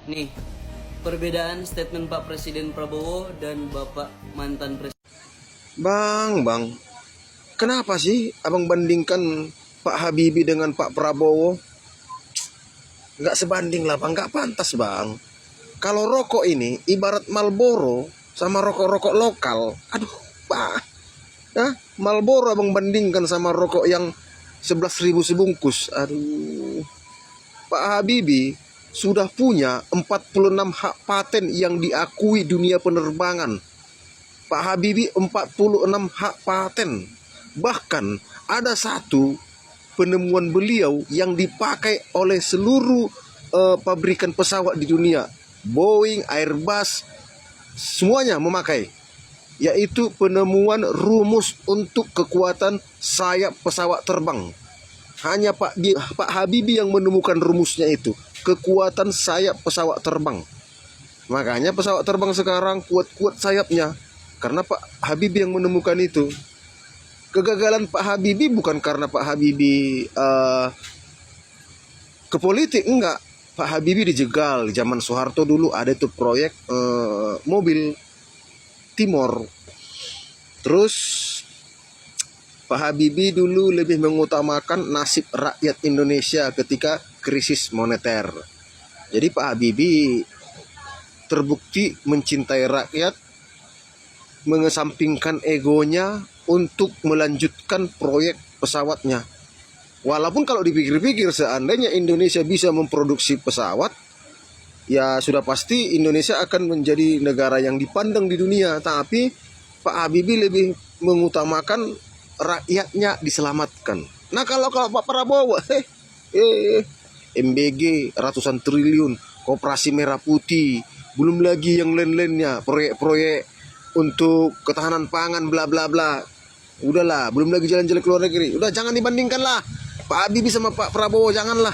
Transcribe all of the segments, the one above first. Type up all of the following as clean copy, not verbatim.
Nih, perbedaan statement Pak Presiden Prabowo dan Bapak mantan Presiden. Bang, kenapa sih abang bandingkan Pak Habibie dengan Pak Prabowo? Nggak sebanding lah bang, nggak pantas bang. Kalau rokok ini ibarat Marlboro sama rokok-rokok lokal. Aduh, pak. Marlboro abang bandingkan sama rokok yang 11.000 sebungkus. Aduh, Pak Habibie sudah punya 46 hak paten yang diakui dunia penerbangan. Pak Habibie 46 hak paten. Bahkan ada satu penemuan beliau yang dipakai oleh seluruh pabrikan pesawat di dunia. Boeing, Airbus, semuanya memakai. Yaitu penemuan rumus untuk kekuatan sayap pesawat terbang. Hanya Pak Habibie yang menemukan rumusnya itu. Kekuatan sayap pesawat terbang. Makanya pesawat terbang sekarang kuat-kuat sayapnya. Karena Pak Habibie yang menemukan itu. Kegagalan Pak Habibie bukan karena Pak Habibie ke politik, enggak. Pak Habibie dijegal. Zaman Soeharto dulu ada itu proyek mobil Timor. Terus Pak Habibie dulu lebih mengutamakan nasib rakyat Indonesia ketika krisis moneter. Jadi Pak Habibie terbukti mencintai rakyat, mengesampingkan egonya untuk melanjutkan proyek pesawatnya. Walaupun kalau dipikir-pikir seandainya Indonesia bisa memproduksi pesawat, ya sudah pasti Indonesia akan menjadi negara yang dipandang di dunia. Tapi Pak Habibie lebih mengutamakan rakyatnya diselamatkan. Nah kalau Pak Prabowo, MBG ratusan triliun, Koperasi Merah Putih, belum lagi yang lain-lainnya, proyek-proyek untuk ketahanan pangan, bla bla bla. Udahlah, belum lagi jalan-jalan ke luar negeri. Udah jangan dibandingkan lah Pak Habibie sama Pak Prabowo, janganlah.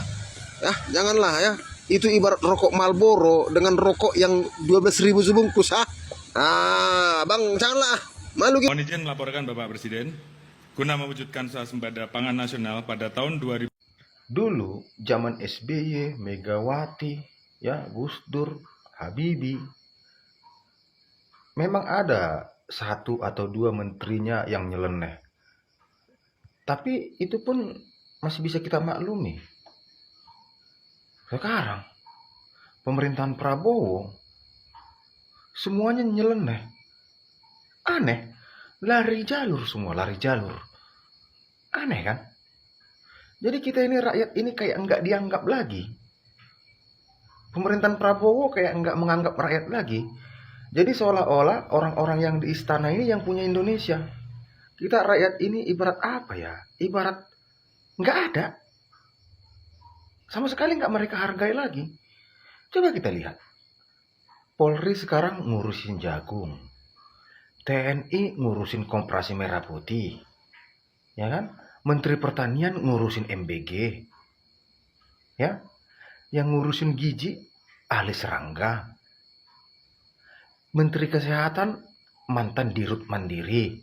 Ya, janganlah ya. Itu ibarat rokok Marlboro dengan rokok yang 12.000 sebungkus, Bang, janganlah. Malu gitu. Mohon izin melaporkan Bapak Presiden, guna mewujudkan swasembada pangan nasional pada tahun 2000. Dulu zaman SBY, Megawati, ya Gus Dur, Habibie, memang ada satu atau dua menterinya yang nyeleneh. Tapi itu pun masih bisa kita maklumi. Sekarang pemerintahan Prabowo semuanya nyeleneh. Aneh, lari jalur semua, lari jalur. Aneh kan? Jadi kita ini rakyat ini kayak enggak dianggap lagi. Pemerintahan Prabowo kayak enggak menganggap rakyat lagi. Jadi seolah-olah orang-orang yang di istana ini yang punya Indonesia. Kita rakyat ini ibarat apa ya? Ibarat enggak ada. Sama sekali enggak mereka hargai lagi. Coba kita lihat. Polri sekarang ngurusin jagung. TNI ngurusin Koperasi Merah Putih. Ya kan? Menteri Pertanian ngurusin MBG. Ya. Yang ngurusin gizi ahli serangga. Menteri Kesehatan mantan Dirut Mandiri.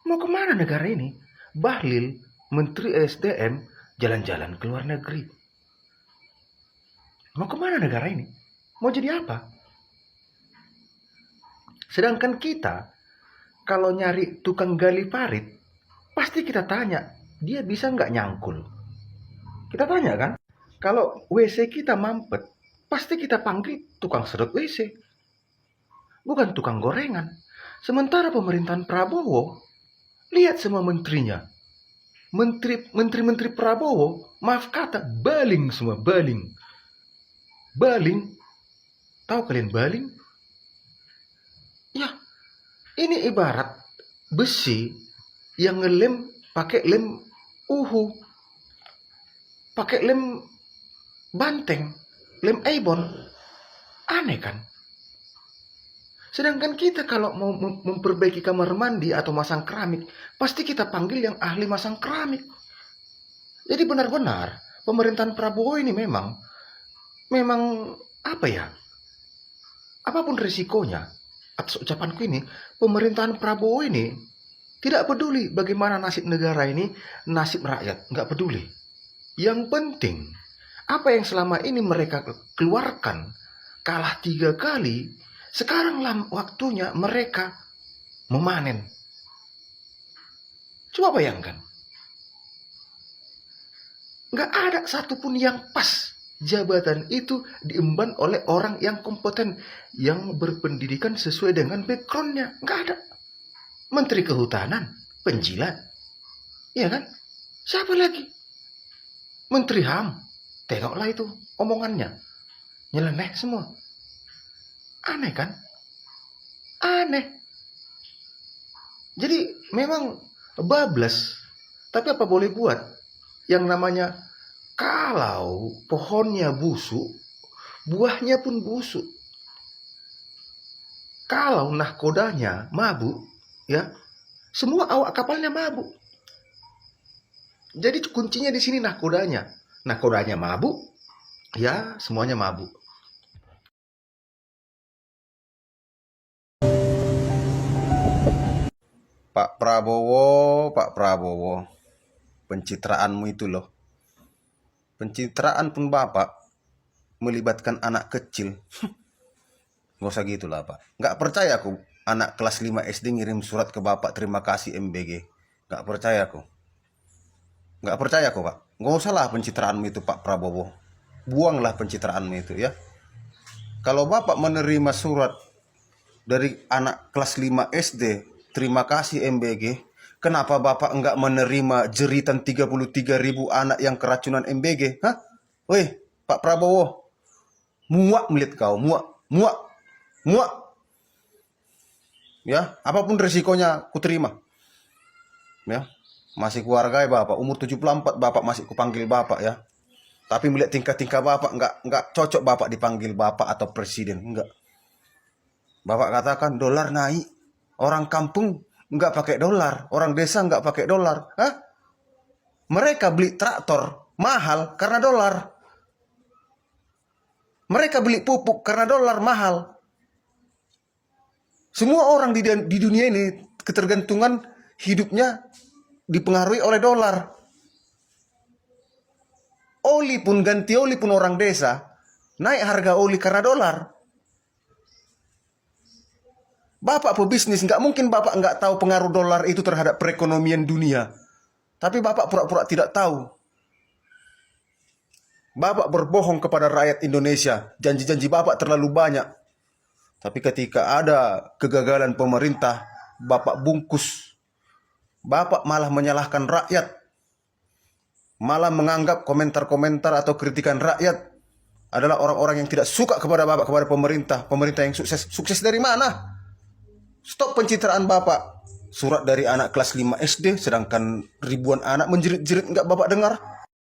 Mau kemana negara ini? Bahlil, Menteri SDM, jalan-jalan ke luar negeri. Mau kemana negara ini? Mau jadi apa? Sedangkan kita, kalau nyari tukang gali parit, pasti kita tanya, dia bisa nggak nyangkul? Kita tanya kan? Kalau WC kita mampet, pasti kita panggil tukang sedot WC. Bukan tukang gorengan. Sementara pemerintahan Prabowo, lihat semua menterinya. Menteri-menteri Prabowo, maaf kata, baling semua, baling. Baling. Tahu kalian baling? Ya, ini ibarat besi yang ngelem pakai lem uhu. Pakai lem banteng, lem Avon. Aneh kan? Sedangkan kita kalau mau memperbaiki kamar mandi atau masang keramik, pasti kita panggil yang ahli masang keramik. Jadi benar-benar pemerintahan Prabowo ini memang apa ya? Apapun risikonya, atas ucapanku ini, pemerintahan Prabowo ini tidak peduli bagaimana nasib negara ini, nasib rakyat, nggak peduli. Yang penting Apa yang selama ini mereka keluarkan, kalah 3 kali, sekarang waktunya mereka memanen. Coba bayangkan. Nggak ada satupun yang pas. Jabatan itu diemban oleh orang yang kompeten, yang berpendidikan sesuai dengan backgroundnya. Nggak ada. Menteri Kehutanan, penjilat. Iya kan? Siapa lagi? Menteri HAM. Tengoklah itu omongannya. Nyeleneh semua. Aneh kan? Aneh. Jadi memang bablas. Tapi apa boleh buat? Yang namanya kalau pohonnya busuk, buahnya pun busuk. Kalau nahkodanya mabuk, ya, semua awak kapalnya mabuk. Jadi kuncinya di sini nahkodanya. Nahkodanya mabuk, ya semuanya mabuk. Pak Prabowo, pencitraanmu itu loh. Pencitraan pun Bapak melibatkan anak kecil. Gak usah gitu lah Pak. Gak percaya aku anak kelas 5 SD ngirim surat ke Bapak terima kasih MBG. Gak percaya aku. Gak percaya aku Pak. Gak usah lah pencitraanmu itu Pak Prabowo. Buanglah pencitraanmu itu ya. Kalau Bapak menerima surat dari anak kelas 5 SD terima kasih MBG, kenapa Bapak enggak menerima jeritan 33.000 anak yang keracunan MBG? Hah? Woi, Pak Prabowo. Muak melihat kau, muak. Ya, apapun resikonya ku terima. Ya. Masih keluarga Bapak, umur 74 Bapak masih kupanggil Bapak ya. Tapi melihat tingkah-tingkah Bapak enggak cocok Bapak dipanggil Bapak atau presiden, enggak. Bapak katakan dolar naik. Orang kampung nggak pakai dolar, orang desa nggak pakai dolar. Hah? Mereka beli traktor mahal karena dolar. Mereka beli pupuk karena dolar mahal. Semua orang di dunia ini ketergantungan hidupnya dipengaruhi oleh dolar. Oli pun ganti oli pun orang desa naik harga oli karena dolar. Bapak pebisnis, nggak mungkin Bapak nggak tahu pengaruh dolar itu terhadap perekonomian dunia. Tapi Bapak pura-pura tidak tahu. Bapak berbohong kepada rakyat Indonesia. Janji-janji Bapak terlalu banyak. Tapi ketika ada kegagalan pemerintah, Bapak bungkus. Bapak malah menyalahkan rakyat. Malah menganggap komentar-komentar atau kritikan rakyat adalah orang-orang yang tidak suka kepada Bapak, kepada pemerintah. Pemerintah yang sukses. Sukses dari mana? Stop pencitraan Bapak. Surat dari anak kelas 5 SD, sedangkan ribuan anak menjerit-jerit nggak Bapak dengar.